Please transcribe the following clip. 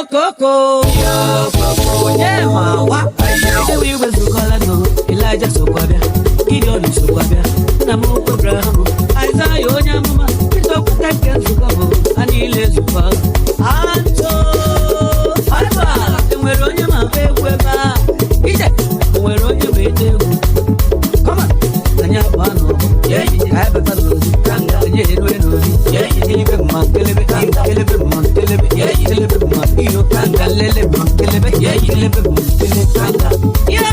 Coco, yeah, ma, what? We will do Colano, Elijah Soquabia, Gideon Soquabia, Namu Abraham, Isaiah Yamama, Pito Patakan Sukabo, and he lives above. Anto, Alba, and we're on your mouth, Weber, we're on your way. Come on, Nanyapano, yeah, you have a battle, Kanga, yeah, you live in Montelebi, yeah, you live in Montino, Kanga, Lele, yeah, you live in Montelebi, Kanga, yeah.